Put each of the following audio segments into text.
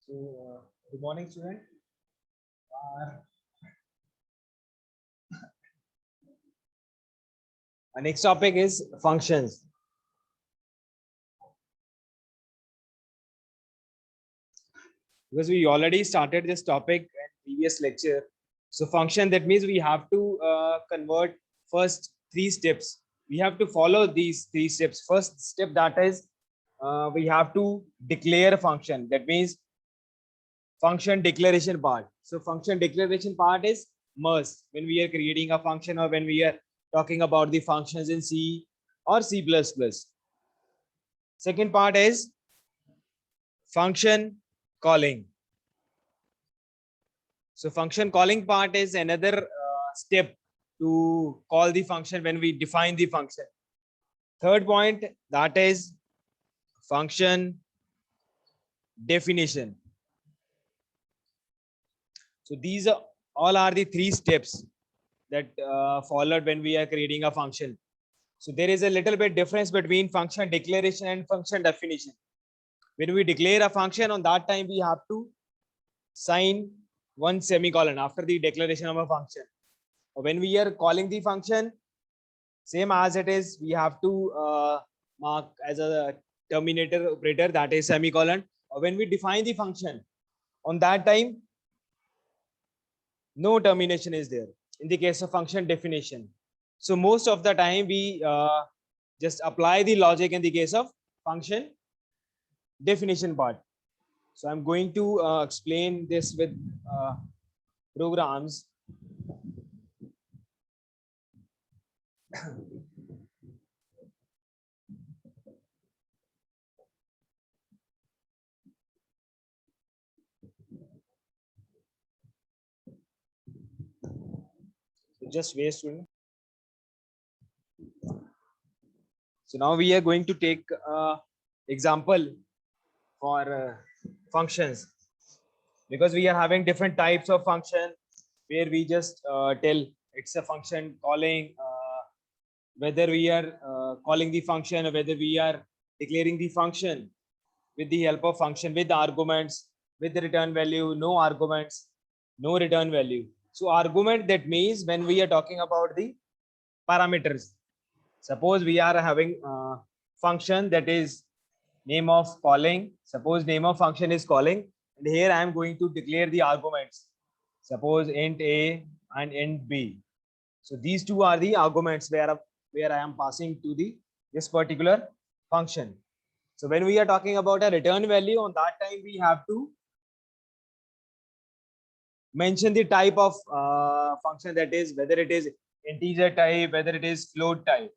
So, good morning, student. Our next topic is functions. Because we already started this topic in previous lecture. So, function, that means we have to convert first 3 steps. We have to follow these 3 steps. First step, that is we have to declare a function. That means function declaration part. So function declaration part is must when we are creating a function or when we are talking about the functions in C or C++. Second part is function calling. So function calling part is another step to call the function when we define the function. Third point, that is function definition. So these are all are the 3 steps that followed when we are creating a function. So there is a little bit difference between function declaration and function definition. When we declare a function, on that time we have to sign one semicolon after the declaration of a function. When we are calling the function, same as it is, we have to mark as a terminator operator, that is semicolon. When we define the function, on that time no termination is there in the case of function definition. So most of the time we just apply the logic in the case of function definition part. So I'm going to explain this with programs. So just wait, student. So now we are going to take example for functions, because we are having different types of function where we just tell it's a function calling, whether we are calling the function or whether we are declaring the function with the help of function with arguments, with the return value, no arguments, no return value. So argument, that means when we are talking about the parameters. Suppose we are having a function that is name of calling. Suppose name of function is calling, and here I am going to declare the arguments. Suppose int a and int b. So these two are the arguments where I am passing to the this particular function. So when we are talking about a return value, on that time we have to mention the type of function, that is whether it is integer type, whether it is float type.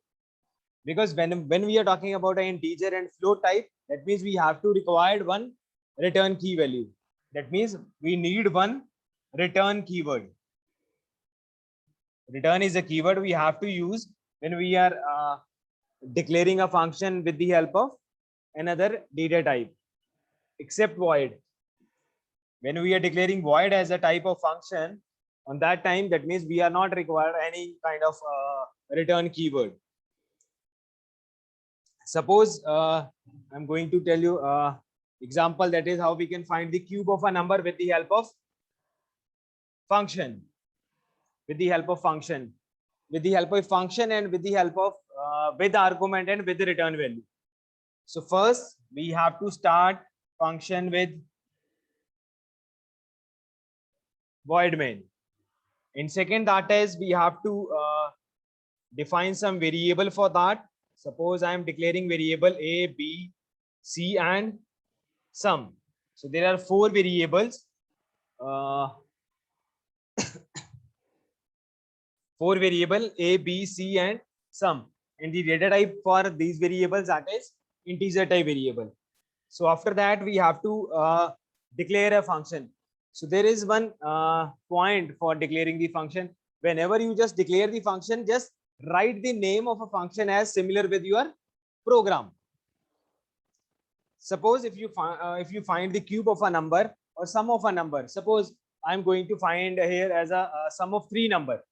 Because when we are talking about an integer and float type, that means we have to require one return key value. That means we need one return keyword. Return is a keyword we have to use when we are declaring a function with the help of another data type, except void. When we are declaring void as a type of function, on that time, that means we are not required any kind of return keyword. Suppose I'm going to tell you example, that is how we can find the cube of a number with the help of function. With the help of function, and with the help of with argument and with the return value. So first we have to start function with void main. In second, that is we have to define some variable for that. Suppose I am declaring variable a, b, c and sum. So there are 4 variables. 4 variable a, b, c and sum, and the data type for these variables, that is integer type variable. So after that we have to declare a function. So there is one point for declaring the function. Whenever you just declare the function, just write the name of a function as similar with your program. Suppose if you find the cube of a number or sum of a number, suppose I'm going to find here as a sum of 3 number.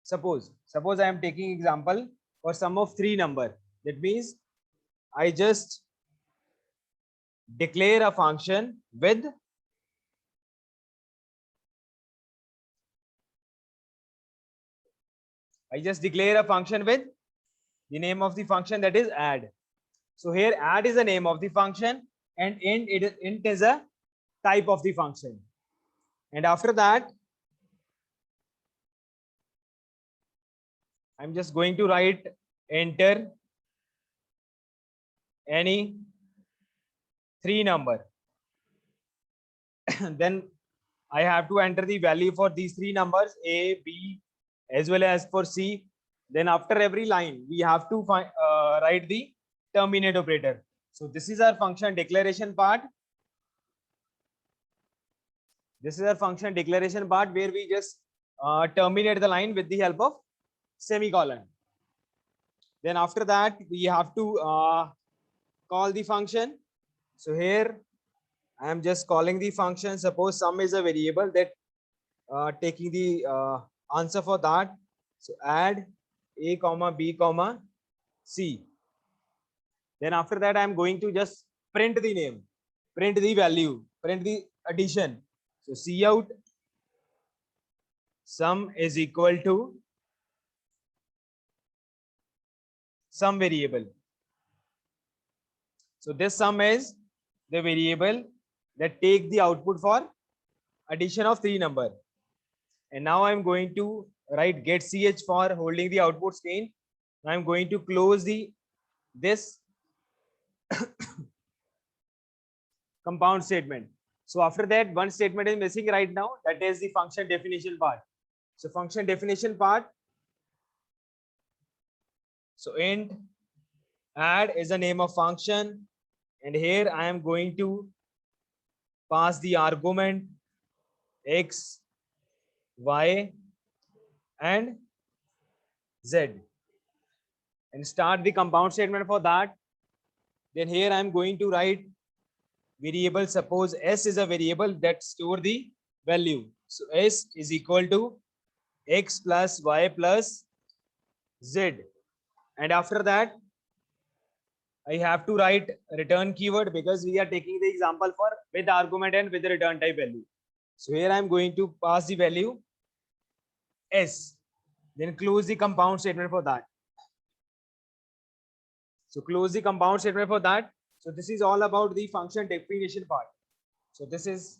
Suppose I am taking example for sum of 3 number. That means I just declare a function with I just declare a function with the name of the function, that is add. So here add is the name of the function and int is a type of the function. And after that, I'm just going to write enter any 3 number. Then I have to enter the value for these 3 numbers, A, B, as well as for C. Then after every line, we have to write the terminate operator. So this is our function declaration part. This is our function declaration part where we just terminate the line with the help of semicolon. Then after that, we have to call the function. So here I am just calling the function. Suppose sum is a variable, that taking the answer for that. So add A comma B comma C. Then after that, I am going to just print the name, print the value, print the addition. So cout sum is equal to sum variable. So this sum is the variable that take the output for addition of 3 number. And now I'm going to write get ch for holding the output screen. I'm going to close this compound statement. So after that, one statement is missing right now, that is the function definition part. So function definition part. So int add is the name of function, and here I am going to pass the argument x, y, and z, and start the compound statement for that. Then here I am going to write variable. Suppose s is a variable that store the value. So s is equal to x plus y plus z. And after that, I have to write return keyword because we are taking the example for with argument and with the return type value. So here I am going to pass the value s, then close the compound statement for that. So close the compound statement for that. So this is all about the function definition part. So this is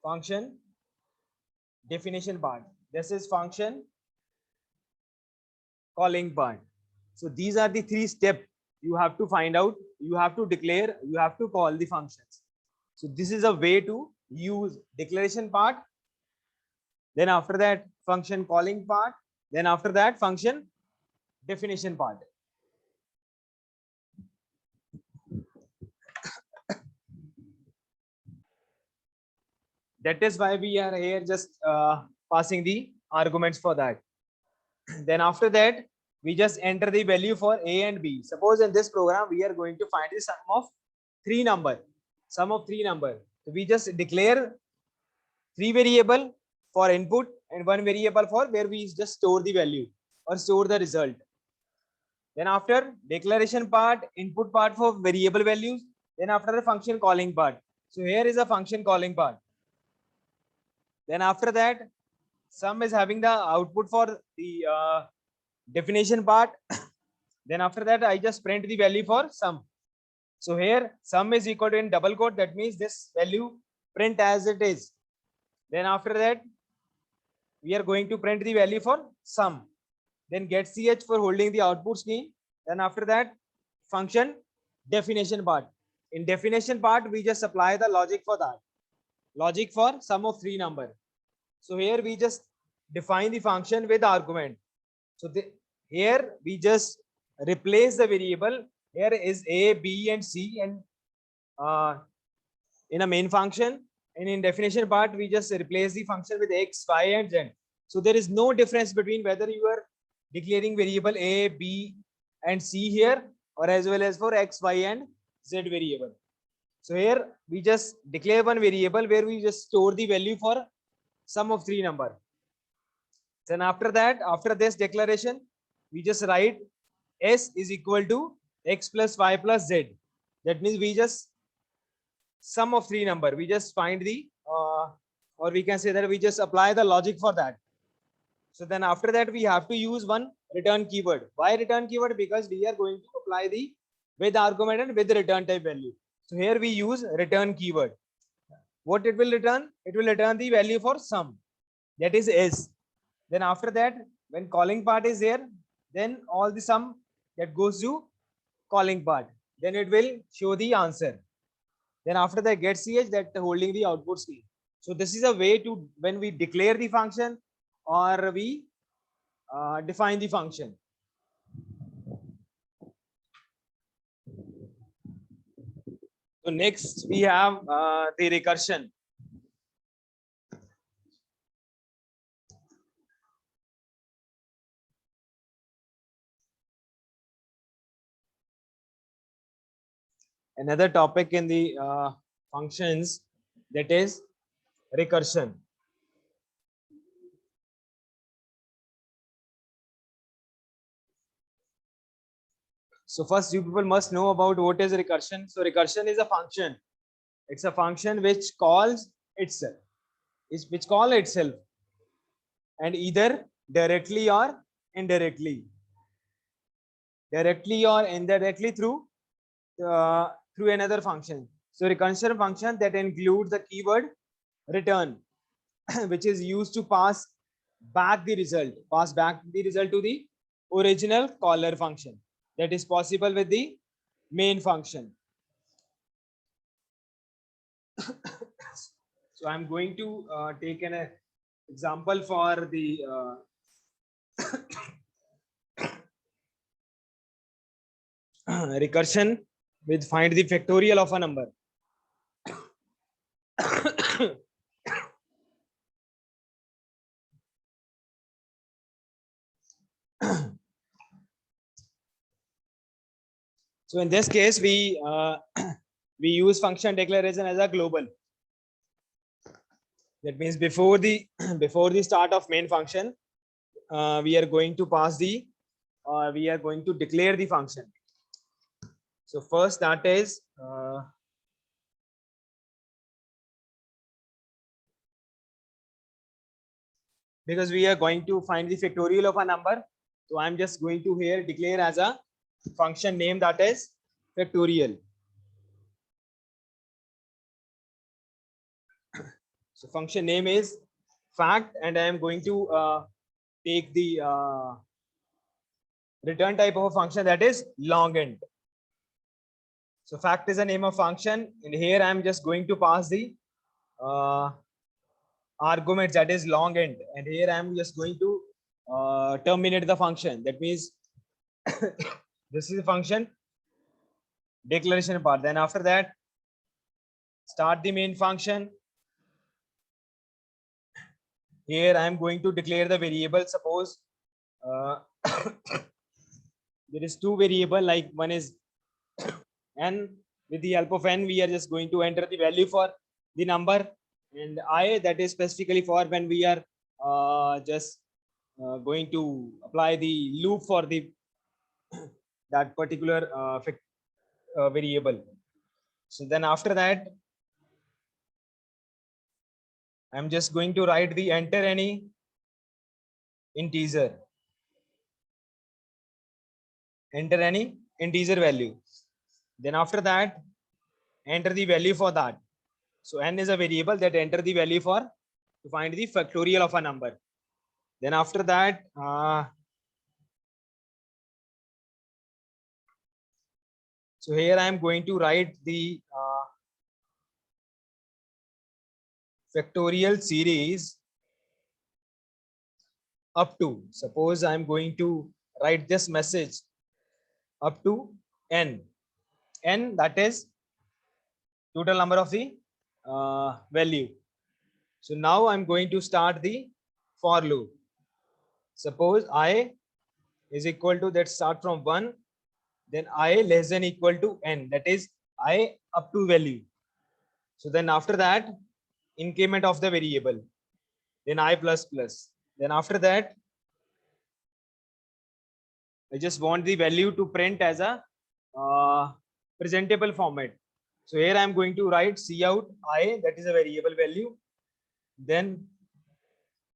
function definition part. This is function calling part. So these are the 3 steps you have to find out. You have to declare, you have to call the functions. So this is a way to use declaration part. Then after that, function calling part. Then after that, function definition part. That is why we are here just passing the arguments for that. Then after that, we just enter the value for A and B. Suppose in this program, we are going to find the sum of 3 number. Sum of 3 number. So we just declare 3 variable for input and 1 variable for where we just store the value or store the result. Then after declaration part, input part for variable values. Then after the function calling part. So here is a function calling part. Then after that, sum is having the output for the definition part. Then after that, I just print the value for sum. So here sum is equal to in double quote. That means this value print as it is. Then after that, we are going to print the value for sum. Then get ch for holding the output screen. Then after that, function definition part. In definition part, we just apply the logic for that. Logic for sum of 3 number. So here we just define the function with argument. So here we just replace the variable. Here is A, B, and C, and in a main function. And in definition part, we just replace the function with X, Y, and Z. So there is no difference between whether you are declaring variable A, B, and C here, or as well as for X, Y, and Z variable. So here we just declare one variable where we just store the value for sum of 3 number. Then after that, after this declaration, we just write S is equal to X plus Y plus Z. That means we just sum of 3 number. We just find the, or we can say that we just apply the logic for that. So then after that, we have to use one return keyword. Why return keyword? Because we are going to apply the with argument and with the return type value. So here we use return keyword. What it will return? It will return the value for sum, that is s. Then after that, when calling part is there, then all the sum that goes to calling part, then it will show the answer. Then after that, get ch, that holding the output string. So this is a way to when we declare the function or we define the function. So next we have the recursion. Another topic in the functions, that is recursion. So first, you people must know about what is recursion. So recursion is a function. It's a function which calls itself, and either directly or indirectly, through another function. So recursion function that includes the keyword return, which is used to pass back the result to the original caller function. That is possible with the main function. So I'm going to take an example for the recursion with find the factorial of a number. So in this case, we we use function declaration as a global. That means before the before the start of main function, we are going to pass the we are going to declare the function. So first, that is because we are going to find the factorial of a number. So I'm just going to here declare as a function name, that is factorial. So function name is fact, and I am going to take the return type of a function, that is long int. So fact is a name of function, and here I am just going to pass the arguments, that is long int, and here I am just going to terminate the function. That means this is the function declaration part. Then after that, start the main function. Here I am going to declare the variable. Suppose there is two variable, like one is n. With the help of n, we are just going to enter the value for the number, and I, that is specifically for when we are just going to apply the loop for the that particular variable. So then after that, I'm just going to write the enter any integer. Enter any integer value. Then after that, enter the value for that. So n is a variable that enter the value for to find the factorial of a number. Then after that, so here I am going to write the factorial series up to, suppose I'm going to write this message up to n. N, that is total number of the value. So now I'm going to start the for loop. Suppose I is equal to, that start from 1, then I less than equal to n, that is I up to value. So then after that, increment of the variable, then I plus plus. Then after that, I just want the value to print as a presentable format. So here I am going to write cout I, that is a variable value, then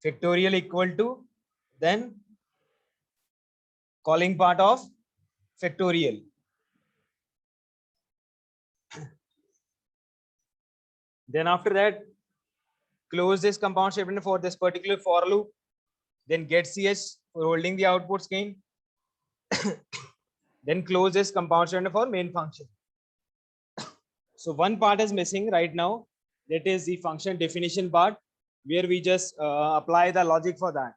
factorial equal to then calling part of factorial. Then after that, close this compound statement for this particular for loop, then get ch for holding the output screen, then close this compound statement for main function. So one part is missing right now, that is the function definition part, where we just apply the logic for that.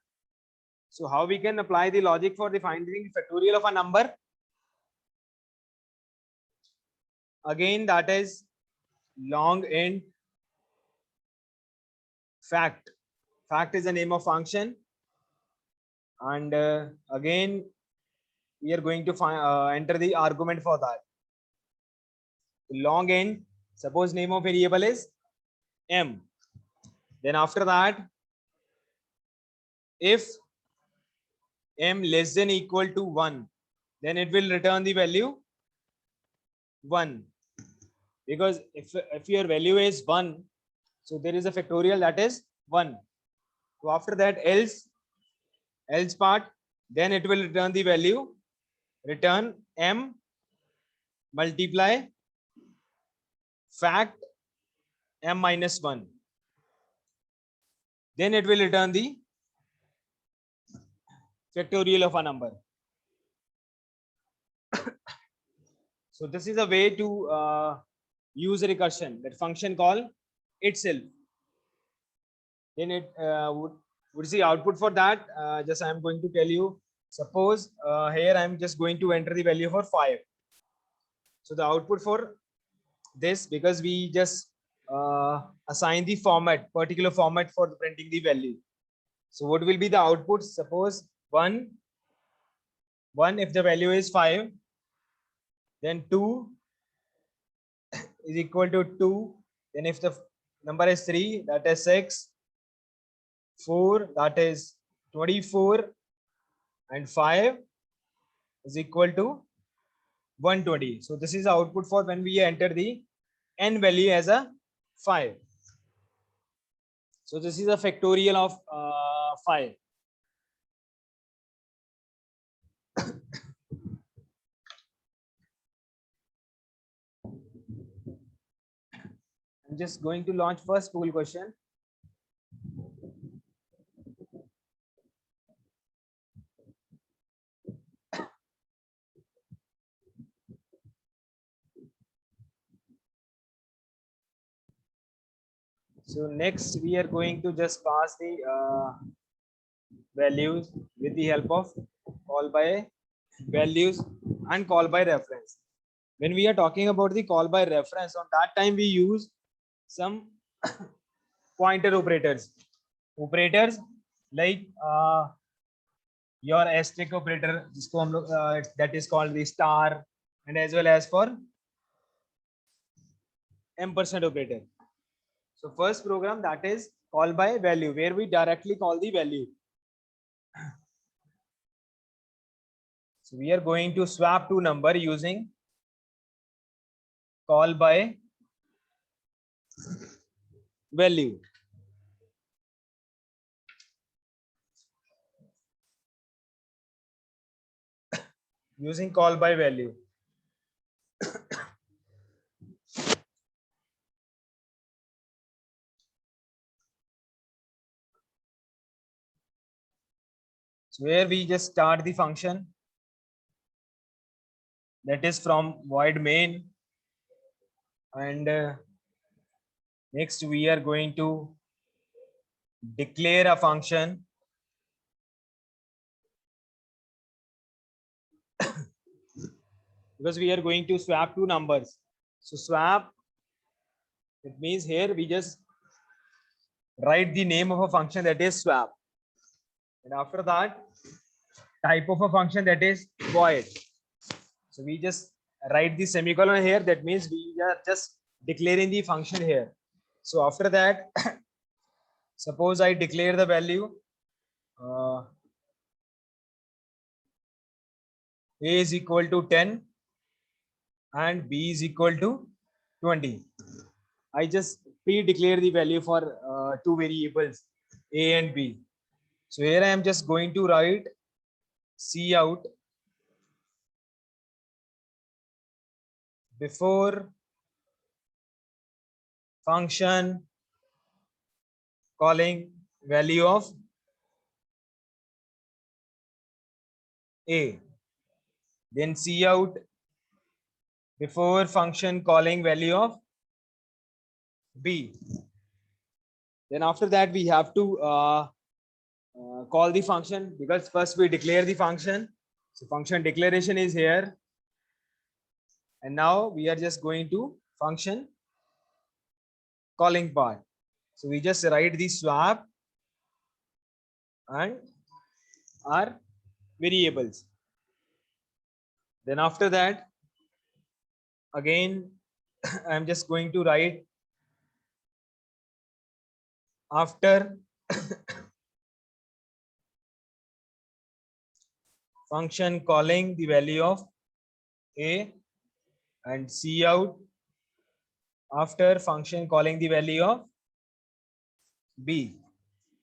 So how we can apply the logic for the finding factorial of a number? Again, that is long int fact. Fact is the name of function, and again we are going to find enter the argument for that. Long int, suppose name of variable is m. Then after that, if m less than equal to 1, then it will return the value 1, because if your value is 1, so there is a factorial that is 1. So after that, else part, then it will return the value, return m multiply fact m minus 1, then it will return the factorial of a number. So this is a way to use recursion, that function call itself. Then it would see output for that. Just I am going to tell you, suppose here I am just going to enter the value for 5. So the output for this, because we just assign the format, particular format for printing the value. So what will be the output? Suppose 1 if the value is 5, then 2 is equal to 2. Then if the number is 3, that is 6, 4, that is 24, and 5 is equal to 120. So this is the output for when we enter the n value as a 5. So this is a factorial of 5. I'm just going to launch first Google question. So next we are going to just pass the values with the help of call by values and call by reference. When we are talking about the call by reference, on that time we use some pointer operators. Operators like your asterisk operator, that is called the star, and as well as for ampersand operator. So first program, that is call by value, where we directly call the value. So we are going to swap to number using call by value. Using call by value. So where we just start the function, that is from void main, and next we are going to declare a function because we are going to swap two numbers. So swap, it means here we just write the name of a function, that is swap, and after that type of a function, that is void. So we just write the semicolon here, that means we are just declaring the function here. So after that suppose I declare the value a is equal to 10 and b is equal to 20. I just pre-declare the value for two variables a and b. So here I am just going to write C out before function calling value of A, then C out before function calling value of B. Then after that we have to call the function, because first we declare the function. So function declaration is here, and now we are just going to function calling part. So we just write the swap and our variables. Then after that, again, I'm just going to write after function calling the value of A, and C out after function calling the value of B.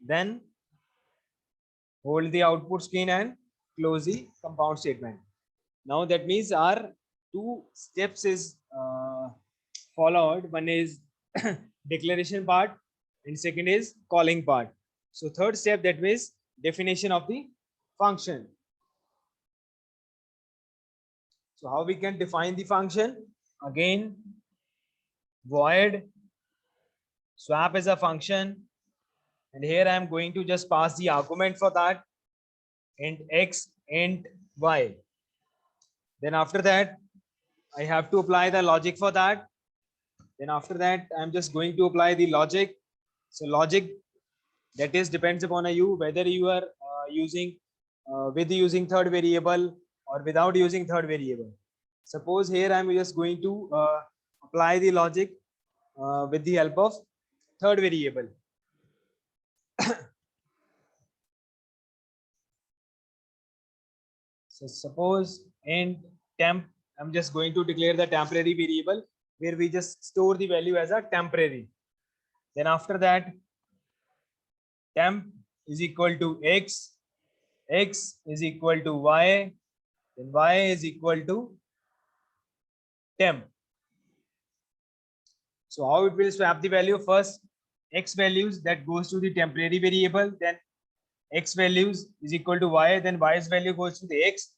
Then hold the output screen and close the compound statement. Now that means our two steps is followed. One is declaration part and second is calling part. So third step, that means definition of the function. So how we can define the function? Again, void swap is a function, and here I am going to just pass the argument for that, int x, int y. Then after that, I have to apply the logic for that. Then after that, I'm just going to apply the logic. So logic, that is depends upon you whether you are using with using third variable or without using third variable. Suppose here I'm just going to apply the logic with the help of third variable. So suppose int temp, I'm just going to declare the temporary variable where we just store the value as a temporary. Then after that, temp is equal to x, x is equal to y, then y is equal to temp. So how it will swap the value? First, x values that goes to the temporary variable, then x values is equal to y, then y's value goes to the x,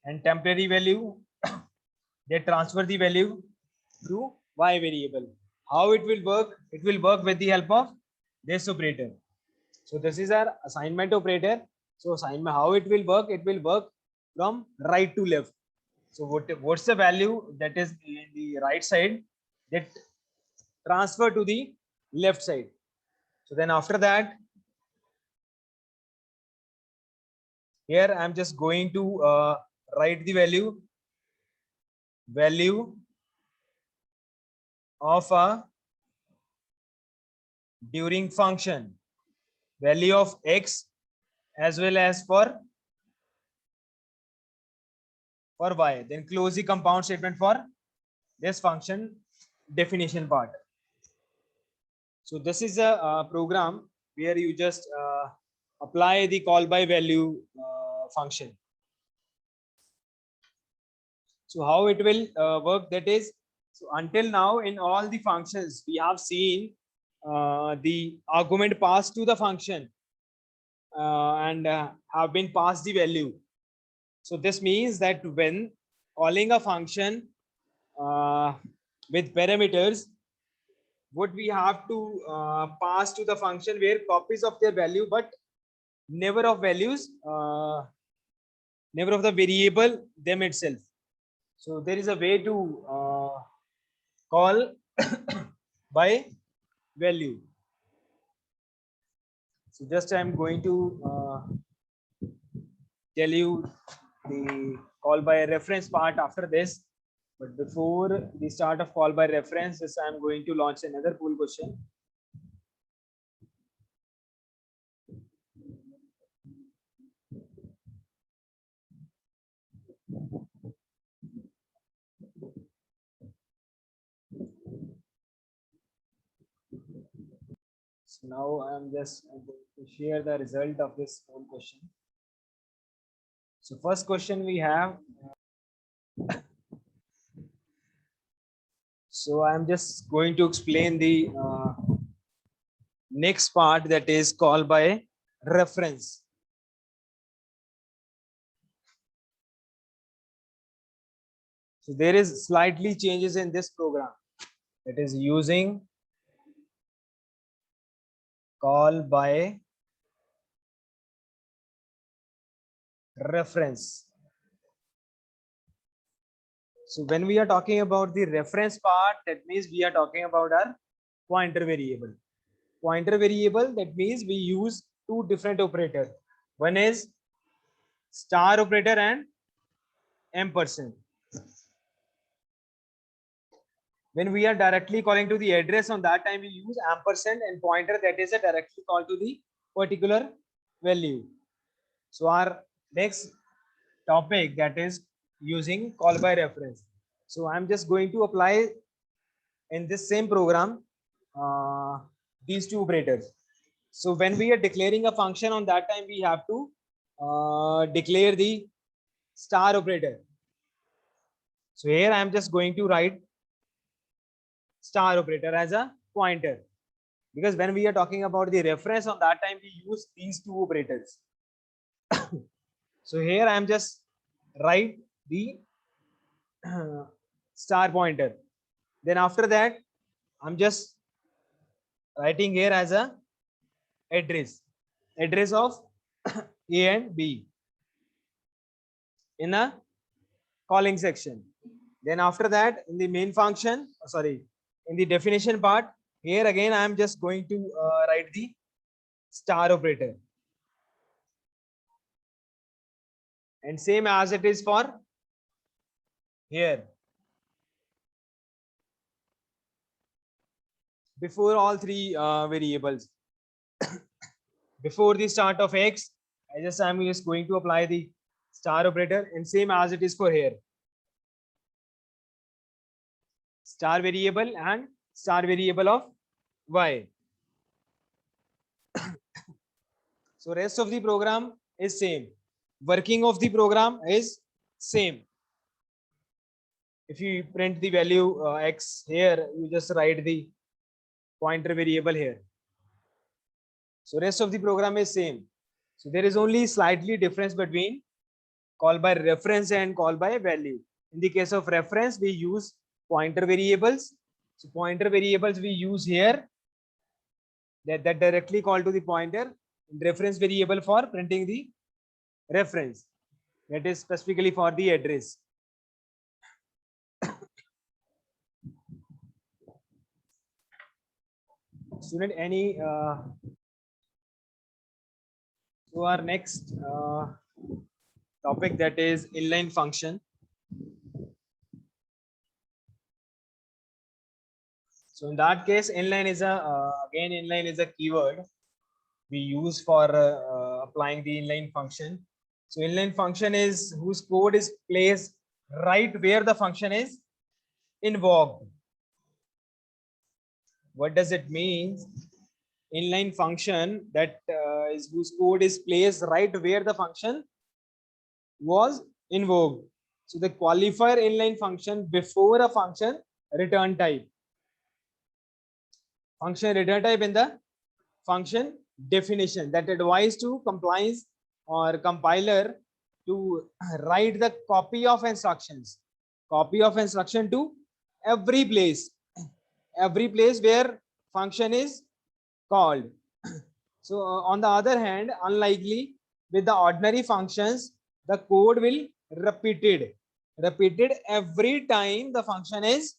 and temporary value they transfer the value to y variable. How it will work? It will work with the help of this operator. So this is our assignment operator. So assignment, how it will work? It will work from right to left. So what's the value that is in the right side, that transfer to the left side. So then after that, here I'm just going to write the value of a during function, value of x as well as for y. Then close the compound statement for this function definition part. So this is a program where you just apply the call by value function. So how it will work? That is, so until now in all the functions we have seen the argument passed to the function and have been passed the value. So this means that when calling a function with parameters, what we have to pass to the function where copies of their value, but never of values, never of the variable them itself. So there is a way to call by value. So just I'm going to tell you the call by reference part after this. But before the start of call by reference, I'm going to launch another pool question. So now I'm just going to share the result of this whole question. So first question we have. So I'm just going to explain the next part, that is called by reference. So there is slightly changes in this program. It is using call by reference. So when we are talking about the reference part, that means we are talking about our pointer variable. Pointer variable, that means we use two different operators. One is star operator and ampersand. When we are directly calling to the address, on that time we use ampersand and pointer, that is a directly call to the particular value. So our next topic, that is using call by reference. So I'm just going to apply in this same program these two operators. So when we are declaring a function, on that time we have to declare the star operator. So here I am just going to write star operator as a pointer, because when we are talking about the reference, on that time we use these two operators. So here I am just write the star pointer. Then after that, I'm just writing here as a address of A and B in a calling section. Then after that, in the main function, sorry, in the definition part, here again I am just going to write the star operator, and same as it is for here. Before all three variables, before the start of x, I'm just going to apply the star operator, and same as it is for here. Star variable and star variable of y. So rest of the program is same. Working of the program is same. If you print the value x here, you just write the pointer variable here. So rest of the program is same. So there is only slightly difference between call by reference and call by value. In the case of reference, we use pointer variables. So pointer variables we use here, that directly call to the pointer. Reference variable for printing the reference, that is specifically for the address. Student, any so our next topic, that is inline function. So in that case, inline is a again inline is a keyword we use for applying the inline function. So inline function is whose code is placed right where the function is invoked. What does it mean? Inline function, that is whose code is placed right where the function was invoked. So the qualifier inline function before a function return type. Function return type in the function definition, that advise to compliance or compiler to write the copy of instructions to every place where function is called. So on the other hand, unlikely with the ordinary functions, the code will repeated every time the function is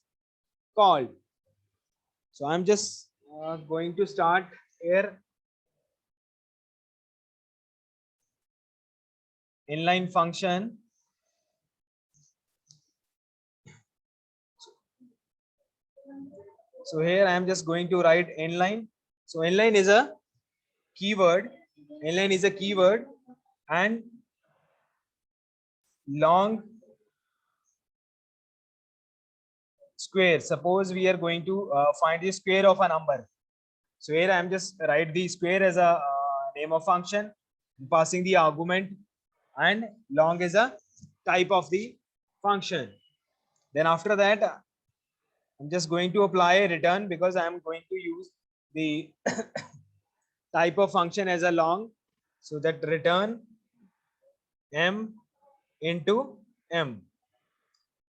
called. So I'm just going to start here. Inline function. So here I am just going to write inline. So inline is a keyword. Inline is a keyword, and long square. Suppose we are going to find the square of a number. So here I'm just write the square as a name of function, passing the argument, and long is a type of the function. Then after that, I'm just going to apply a return because I'm going to use the type of function as a long. So that return m into m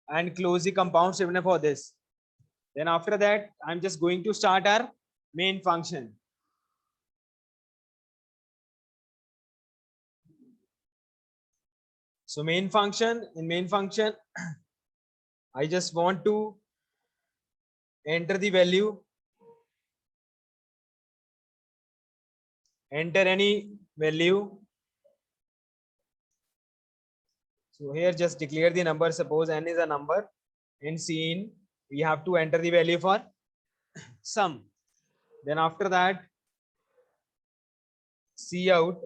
and close the compound statement for this. Then after that, I'm just going to start our main function. So in main function, I just want to enter the value, enter any value. So here just declare the number. Suppose n is a number. In scene, we have to enter the value for sum. Then after that, see out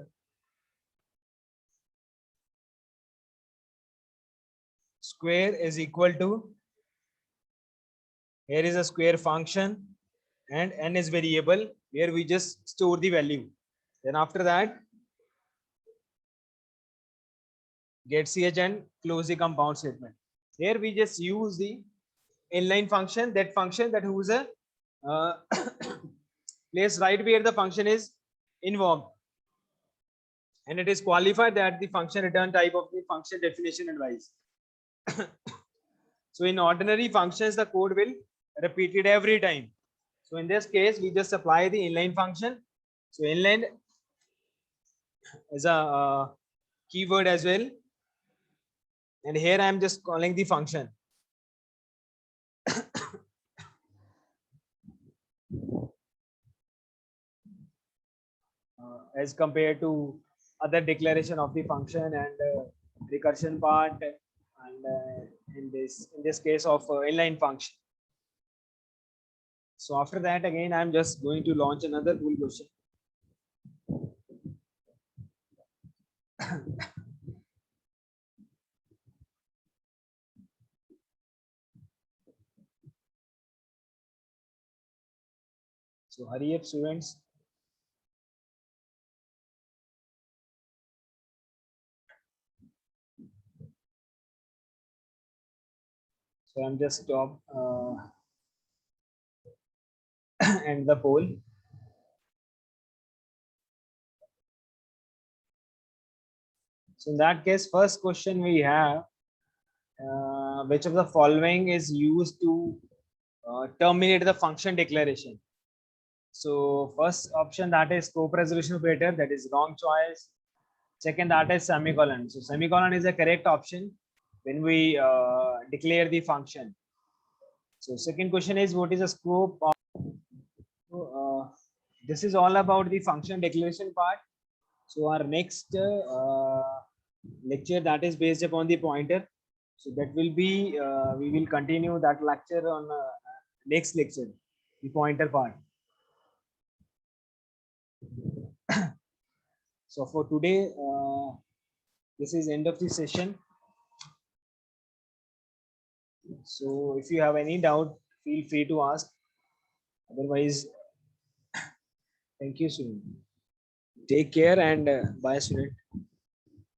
square is equal to, here is a square function and n is variable where we just store the value. Then after that, get ch and close the compound statement. Here we just use the inline function, that function that who's a place right where the function is invoked, and it is qualified that the function return type of the function definition advice. So in ordinary functions, the code will repeat it every time. So in this case, we just apply the inline function. So inline is a keyword as well. And here I am just calling the function. As compared to other declaration of the function and recursion part, and in this case of inline function. So after that, again, I'm just going to launch another bool question. So hurry up, students. So I'm just stop and the poll. So in that case, first question we have, which of the following is used to terminate the function declaration? So first option, that is scope resolution operator, that is wrong choice. Second, that is semicolon. So semicolon is a correct option when we declare the function. So second question is, what is the scope of, this is all about the function declaration part. So our next lecture, that is based upon the pointer. So that will be, we will continue that lecture on next lecture, the pointer part. So for today, this is end of the session. So if you have any doubt, feel free to ask. Otherwise, thank you, student. Take care and bye, student.